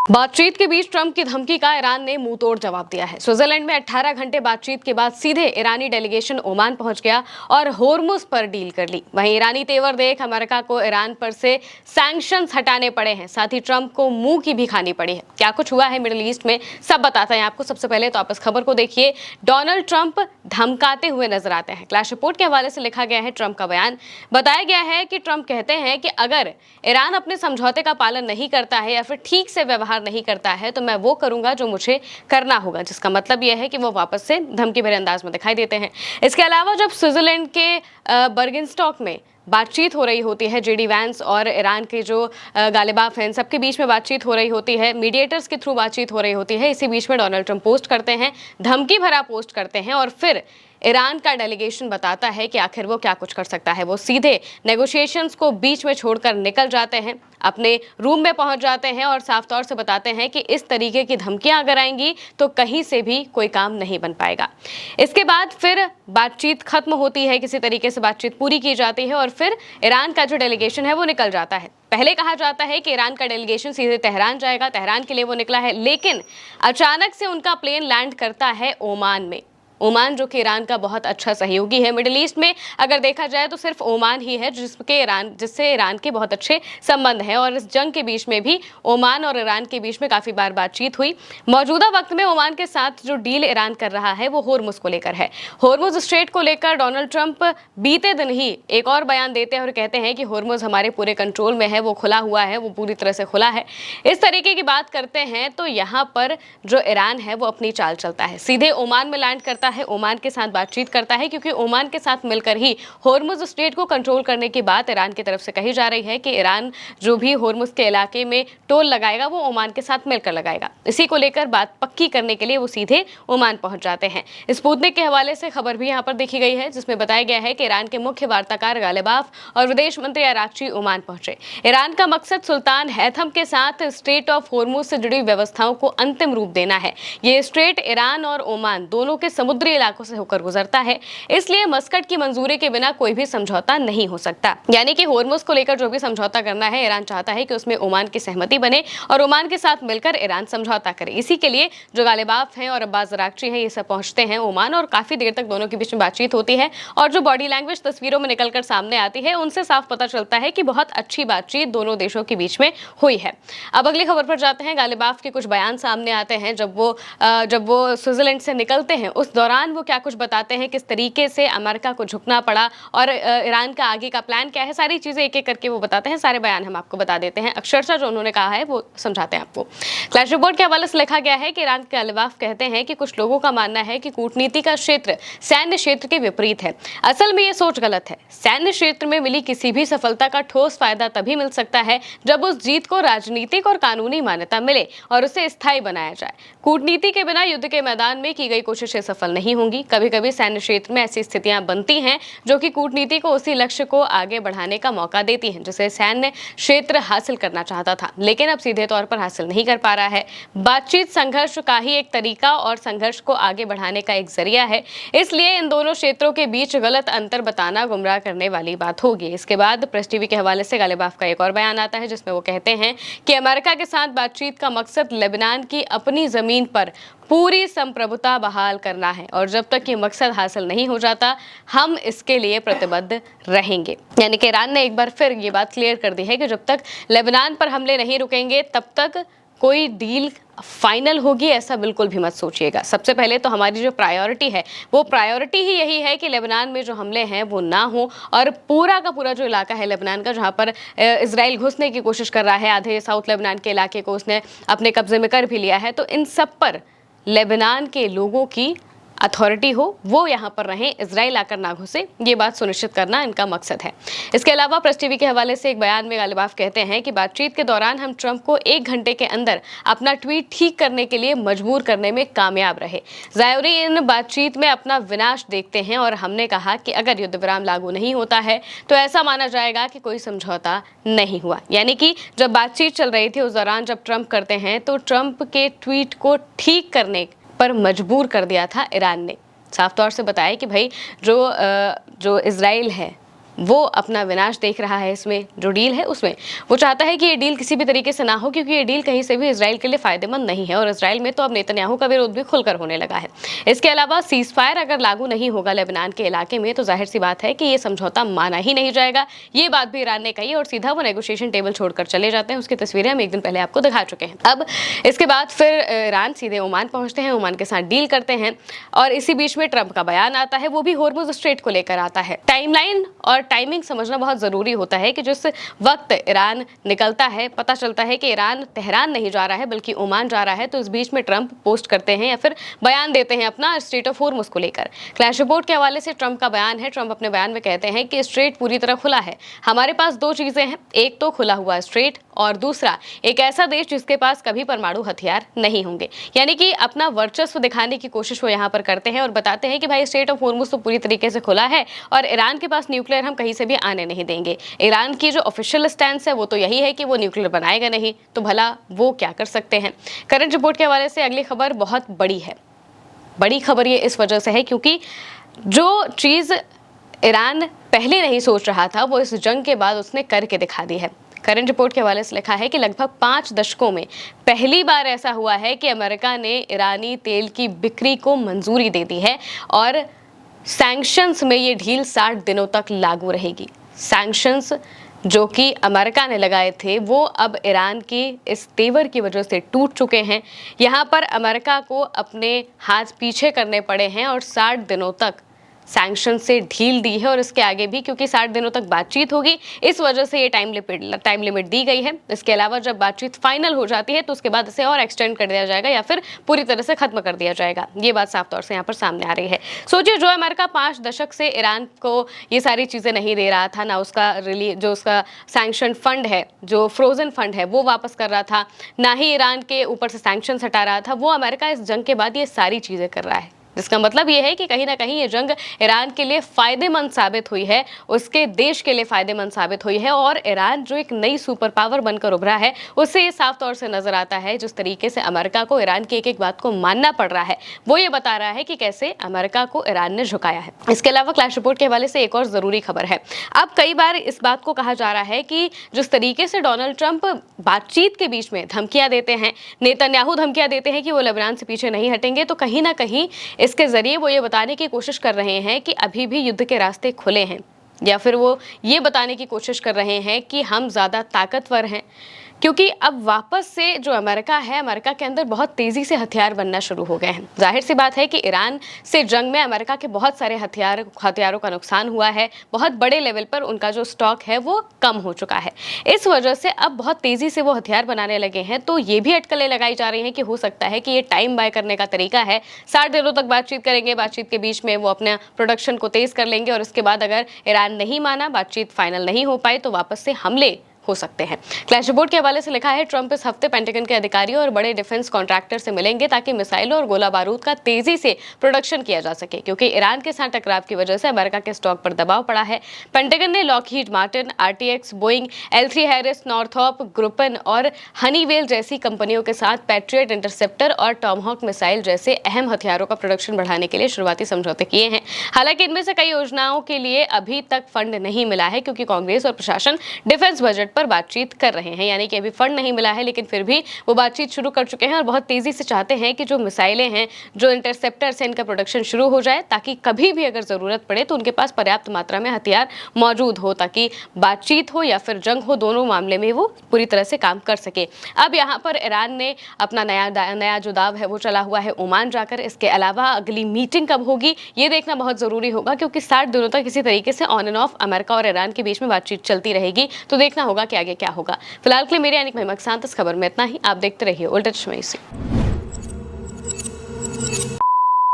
बातचीत के बीच ट्रंप की धमकी का ईरान ने मुंहतोड़ जवाब दिया है। स्विट्जरलैंड में 18 घंटे बातचीत के बाद सीधे ईरानी डेलीगेशन ओमान पहुंच गया और होर्मुज पर डील कर ली। वहीं ईरानी तेवर देख अमेरिका को ईरान पर से सैंक्शंस हटाने पड़े हैं, साथ ही ट्रंप को मुंह की भी खानी पड़ी है। क्या कुछ हुआ है मिडिल ईस्ट में, सब बताते हैं आपको। सबसे पहले तो आप इस खबर को देखिए। डोनाल्ड ट्रंप धमकाते हुए नजर आते हैं। क्लैश रिपोर्ट के हवाले से लिखा गया है ट्रंप का बयान। बताया गया है कि ट्रंप कहते हैं कि अगर ईरान अपने समझौते का पालन नहीं करता है या फिर ठीक से व्यवहार नहीं करता है तो मैं वो करूंगा जो मुझे करना होगा, जिसका मतलब यह है कि वो वापस से धमकी भरे अंदाज में दिखाई देते हैं। इसके अलावा जब स्विट्जरलैंड के बर्गेनस्टॉक में बातचीत हो रही होती है, जेडी वैंस और ईरान के जो गालिबाफ हैं, सबके बीच में बातचीत हो रही होती है, मीडिएटर्स के थ्रू बातचीत हो रही होती है। इसी बीच में डोनाल्ड ट्रंप पोस्ट करते हैं, धमकी भरा पोस्ट करते हैं और फिर ईरान का डेलीगेशन बताता है कि आखिर वो क्या कुछ कर सकता है। वो सीधे नेगोशिएशंस को बीच में छोड़कर निकल जाते हैं, अपने रूम में पहुंच जाते हैं और साफ तौर से बताते हैं कि इस तरीके की धमकियां अगर आएंगी तो कहीं से भी कोई काम नहीं बन पाएगा। इसके बाद फिर बातचीत खत्म होती है, किसी तरीके से बातचीत पूरी की जाती है और फिर ईरान का जो डेलीगेशन है वो निकल जाता है। पहले कहा जाता है कि ईरान का डेलीगेशन सीधे तेहरान जाएगा, तेहरान के लिए वो निकला है, लेकिन अचानक से उनका प्लेन लैंड करता है ओमान में। ओमान जो कि ईरान का बहुत अच्छा सहयोगी है। मिडिल ईस्ट में अगर देखा जाए तो सिर्फ ओमान ही है जिससे ईरान के बहुत अच्छे संबंध हैं और इस जंग के बीच में भी ओमान और ईरान के बीच में काफी बार बातचीत हुई। मौजूदा वक्त में ओमान के साथ जो डील ईरान कर रहा है वो होर्मुज को लेकर है। होर्मुज स्ट्रेट को लेकर डोनाल्ड ट्रंप बीते दिन ही एक और बयान देते हैं और कहते हैं कि होर्मुज हमारे पूरे कंट्रोल में है, वो खुला हुआ है, वो पूरी तरह से खुला है। इस तरीके की बात करते हैं तो यहाँ पर जो ईरान है वो अपनी चाल चलता है, सीधे ओमान में लैंड करता है, ओमान के साथ बातचीत करता है, क्योंकि ओमान के साथ मिलकर ही होर्मुज स्ट्रेट को कंट्रोल करने की बात ईरान की तरफ से कही जा रही है कि ईरान जो भी होर्मुज के इलाके में टोल लगाएगा वो ओमान के साथ मिलकर लगाएगा। इसी को लेकर बात पक्की करने के लिए वो सीधे ओमान पहुंच जाते हैं। स्पुतनिक के हवाले से खबर भी यहाँ पर देखी गई है, जिसमें बताया गया है कि ईरान के मुख्य वार्ताकार गालिबाफ और विदेश मंत्री अराक्ची ओमान पहुंचे। ईरान का मकसद सुल्तान हैथम के साथ स्ट्रेट ऑफ होर्मुज से जुड़ी व्यवस्थाओं को अंतिम रूप देना है। ये स्ट्रेट ईरान और ओमान दोनों के समुद्री इलाकों से होकर गुजरता है, इसलिए मस्कट की मंजूरी के बिना कोई भी समझौता नहीं हो सकता। यानी कि होर्मुज को लेकर जो भी समझौता करना है, ईरान चाहता है कि उसमें ओमान की सहमति बने और ओमान के साथ मिलकर ईरान समझौता करे। इसी के लिए जो गालिबाफ हैं और अब्बास अराक्ची हैं, ये सब पहुंचते हैं ओमान और काफी देर तक दोनों के बीच में बातचीत होती है और जो बॉडी लैंग्वेज तस्वीरों में निकलकर सामने आती है उनसे साफ पता चलता है कि बहुत अच्छी बातचीत दोनों देशों के बीच में हुई है। अब अगली खबर पर जाते हैं। गालिबाफ के कुछ बयान सामने आते हैं जब वो स्विट्जरलैंड से निकलते हैं, उस दौरान वो क्या कुछ बताते हैं, किस तरीके से अमेरिका को झुकना पड़ा और ईरान का आगे का प्लान क्या है, सारी चीजें एक एक करके वो बताते हैं। सारे बयान हम आपको बता देते हैं, अक्षरशः जो उन्होंने कहा है वो समझाते हैं आपको। क्लैश रिपोर्ट के हवाले से लिखा गया है कि ईरान के गालिबाफ कहते हैं कि कुछ लोगों का मानना है कि कूटनीति का क्षेत्र सैन्य क्षेत्र के विपरीत है। असल में ये सोच गलत है। सैन्य क्षेत्र में मिली किसी भी सफलता का ठोस फायदा तभी मिल सकता है जब उस जीत को राजनीतिक और कानूनी मान्यता मिले और उसे स्थायी बनाया जाए। कूटनीति के बिना युद्ध के मैदान में की गई कोशिशें सफल नहीं होंगी। कभी कभी सैन्य क्षेत्र में ऐसी स्थितियां बनती हैं जो कि कूटनीति को उसी लक्ष्य को आगे बढ़ाने का मौका देती हैं जिसे सैन्य क्षेत्र हासिल करना चाहता था, लेकिन अब सीधे तौर पर हासिल नहीं कर पा रहा है। बातचीत संघर्ष का ही एक तरीका और संघर्ष को आगे बढ़ाने का एक जरिया है, इसलिए इन दोनों क्षेत्रों के बीच गलत अंतर बताना गुमराह करने वाली बात होगी। इसके बाद प्रेस टीवी के हवाले से गालिबाफ का एक और बयान आता है जिसमें वो कहते हैं कि अमेरिका के साथ बातचीत का मकसद लेबनान की अपनी जमीन पर पूरी संप्रभुता बहाल करना है और जब तक ये मकसद हासिल नहीं हो जाता हम इसके लिए प्रतिबद्ध रहेंगे। यानी कि ईरान ने एक बार फिर ये बात क्लियर कर दी है कि जब तक लेबनान पर हमले नहीं रुकेंगे तब तक कोई डील फाइनल होगी ऐसा बिल्कुल भी मत सोचिएगा। सबसे पहले तो हमारी जो प्रायोरिटी है वो प्रायोरिटी ही यही है कि लेबनान में जो हमले हैं वो ना हो और पूरा का पूरा जो इलाका है लेबनान का जहाँ पर इजराइल घुसने की कोशिश कर रहा है, आधे साउथ लेबनान के इलाके को उसने अपने कब्जे में कर भी लिया है, तो इन सब पर लेबनान के लोगों की अथॉरिटी हो, वो यहाँ पर रहें, इजराइल आकर ना घुसे, ये बात सुनिश्चित करना इनका मकसद है। इसके अलावा प्रेस टीवी के हवाले से एक बयान में गालिबाफ कहते हैं कि बातचीत के दौरान हम ट्रंप को 1 घंटे के अंदर अपना ट्वीट ठीक करने के लिए मजबूर करने में कामयाब रहे। ज़ायोरी इन बातचीत में अपना विनाश देखते हैं और हमने कहा कि अगर युद्ध विराम लागू नहीं होता है तो ऐसा माना जाएगा कि कोई समझौता नहीं हुआ। यानी कि जब बातचीत चल रही थी उस दौरान जब ट्रंप करते हैं तो ट्रंप के ट्वीट को ठीक करने पर मजबूर कर दिया था ईरान ने। साफ तौर से बताया कि भाई जो इजराइल है वो अपना विनाश देख रहा है इसमें, जो डील है उसमें। वो चाहता है कि ये डील किसी भी तरीके से ना हो, क्योंकि ये डील कहीं से भी इजराइल के लिए फायदेमंद नहीं है और इजराइल में तो अब नेतन्याहू का विरोध भी खुलकर होने लगा है। इसके अलावा सीज फायर अगर लागू नहीं होगा लेबनान के इलाके में तो जाहिर सी बात है कि ये समझौता माना ही नहीं जाएगा। ये बात भी ईरान ने कही और सीधा वो नेगोशिएशन टेबल छोड़कर चले जाते हैं। उसकी तस्वीरें हम एक दिन पहले आपको दिखा चुके हैं। अब इसके बाद फिर ईरान सीधे ओमान पहुंचते हैं, ओमान के साथ डील करते हैं और इसी बीच में ट्रंप का बयान आता है, वो भी होर्मुज स्ट्रेट को लेकर आता है। टाइमलाइन और टाइमिंग समझना बहुत जरूरी होता है कि जिस वक्त ईरान निकलता है, पता चलता है कि ईरान तेहरान नहीं जा रहा है बल्कि ओमान जा रहा है, तो इस बीच में ट्रंप पोस्ट करते हैं या फिर बयान देते हैं अपना स्ट्रेट ऑफ होर्मुज को लेकर। क्लैश रिपोर्ट के हवाले से ट्रंप का बयान है। ट्रंप अपने बयान में कहते हैं कि स्ट्रेट पूरी तरह खुला है। हमारे पास दो चीजें हैं, एक तो खुला हुआ स्ट्रेट और दूसरा एक ऐसा देश जिसके पास कभी परमाणु हथियार नहीं होंगे। यानी कि अपना वर्चस्व दिखाने की कोशिश वो यहाँ पर करते हैं और बताते हैं कि भाई स्ट्रेट ऑफ होर्मुज तो पूरी तरीके से खुला है और ईरान के पास न्यूक्लियर हम कहीं से भी आने नहीं देंगे। ईरान की जो ऑफिशियल स्टैंड है वो तो यही है कि वो न्यूक्लियर बनाएगा नहीं, तो भला वो क्या कर सकते हैं। करंट रिपोर्ट के हवाले से अगली खबर बहुत बड़ी है। बड़ी खबर ये इस वजह से है क्योंकि जो चीज ईरान पहले नहीं सोच रहा था वो इस जंग के बाद उसने करके दिखा दी है। करंट रिपोर्ट के हवाले से लिखा है कि लगभग 5 दशकों में पहली बार ऐसा हुआ है कि अमेरिका ने ईरानी तेल की बिक्री को मंजूरी दे दी है और सैंक्शंस में ये ढील 60 दिनों तक लागू रहेगी। सैंक्शंस जो कि अमेरिका ने लगाए थे वो अब ईरान की इस तेवर की वजह से टूट चुके हैं। यहाँ पर अमेरिका को अपने हाथ पीछे करने पड़े हैं और 60 दिनों तक सैंक्शन से ढील दी है और इसके आगे भी क्योंकि 60 दिनों तक बातचीत होगी, इस वजह से ये टाइम लिमिट दी गई है। इसके अलावा जब बातचीत फाइनल हो जाती है तो उसके बाद इसे और एक्सटेंड कर दिया जाएगा या फिर पूरी तरह से खत्म कर दिया जाएगा। ये बात साफ तौर से यहाँ पर सामने आ रही है। सोचिए, जो अमेरिका 5 दशक से ईरान को ये सारी चीज़ें नहीं दे रहा था, ना उसका जो उसका सैंक्शन फंड है, जो फ्रोजन फंड है वो वापस कर रहा था, ना ही ईरान के ऊपर से सैंक्शन हटा रहा था, वो अमेरिका इस जंग के बाद ये सारी चीज़ें कर रहा है। जिसका मतलब ये है कि कहीं ना कहीं ये जंग ईरान के लिए फायदेमंद साबित हुई है, उसके देश के लिए फायदेमंद साबित हुई है और ईरान जो एक नई सुपर पावर बनकर उभरा है उससे ये साफ तौर से नजर आता है। जिस तरीके से अमेरिका को ईरान की एक एक बात को मानना पड़ रहा है वो ये बता रहा है कि कैसे अमेरिका को ईरान ने झुकाया है। इसके अलावा क्लैश रिपोर्ट के हवाले से एक और जरूरी खबर है। अब कई बार इस बात को कहा जा रहा है कि जिस तरीके से डोनाल्ड ट्रंप बातचीत के बीच में धमकियां देते हैं, नेतन्याहू धमकियां देते हैं कि वो लेबनान से पीछे नहीं हटेंगे, तो कहीं ना कहीं इसके जरिए वो ये बताने की कोशिश कर रहे हैं कि अभी भी युद्ध के रास्ते खुले हैं, या फिर वो ये बताने की कोशिश कर रहे हैं कि हम ज़्यादा ताकतवर हैं। क्योंकि अब वापस से जो अमेरिका है, अमेरिका के अंदर बहुत तेज़ी से हथियार बनना शुरू हो गए हैं। जाहिर सी बात है कि ईरान से जंग में अमेरिका के बहुत सारे हथियारों का नुकसान हुआ है, बहुत बड़े लेवल पर उनका जो स्टॉक है वो कम हो चुका है। इस वजह से अब बहुत तेज़ी से वो हथियार बनाने लगे हैं। तो ये भी अटकलें लगाई जा रही हैं कि हो सकता है कि ये टाइम बाय करने का तरीका है। 60 दिनों तक बातचीत करेंगे, बातचीत के बीच में वो अपने प्रोडक्शन को तेज़ कर लेंगे और उसके बाद अगर ईरान नहीं माना, बातचीत फाइनल नहीं हो पाई, तो वापस से हमले हो सकते हैं। क्लैश रिपोर्ट के हवाले से लिखा है, ट्रंप इस हफ्ते पेंटागन के अधिकारियों और बड़े डिफेंस कॉन्ट्रैक्टर से मिलेंगे ताकि मिसाइलों और गोला बारूद का तेजी से प्रोडक्शन किया जा सके, क्योंकि ईरान के साथ टकराव की वजह से अमेरिका के स्टॉक पर दबाव पड़ा है। पेंटागन ने Lockheed Martin, RTX, Boeing, L3 Harris, Northrop Grumman और हनीवेल जैसी कंपनियों के साथ पैट्रियट इंटरसेप्टर और टॉमहॉक मिसाइल जैसे अहम हथियारों का प्रोडक्शन बढ़ाने के लिए शुरुआती समझौते किए हैं। हालांकि इनमें से कई योजनाओं के लिए अभी तक फंड नहीं मिला है, क्योंकि कांग्रेस और प्रशासन डिफेंस बजट पर बातचीत कर रहे हैं। यानी कि अभी फंड नहीं मिला है, लेकिन फिर भी वो बातचीत शुरू कर चुके हैं और बहुत तेजी से चाहते हैं कि जो मिसाइलें हैं, जो इंटरसेप्टर्स हैं, इनका प्रोडक्शन शुरू हो जाए ताकि कभी भी अगर जरूरत पड़े तो उनके पास पर्याप्त मात्रा में हथियार मौजूद हो, ताकि बातचीत हो या फिर जंग हो, दोनों मामले में वो पूरी तरह से काम कर सके। अब यहाँ पर ईरान ने अपना नया जो दाव है वो चला हुआ है ओमान जाकर। इसके अलावा अगली मीटिंग कब होगी ये देखना बहुत जरूरी होगा, क्योंकि 60 दिनों तक इसी तरीके से ऑन एंड ऑफ अमेरिका और ईरान के बीच में बातचीत चलती रहेगी। तो देखना होगा कि आगे क्या होगा। फिलहाल के लिए मेरे यानी महिमा के साथ इस खबर में इतना ही। आप देखते रहिए उल्टा चश्मा।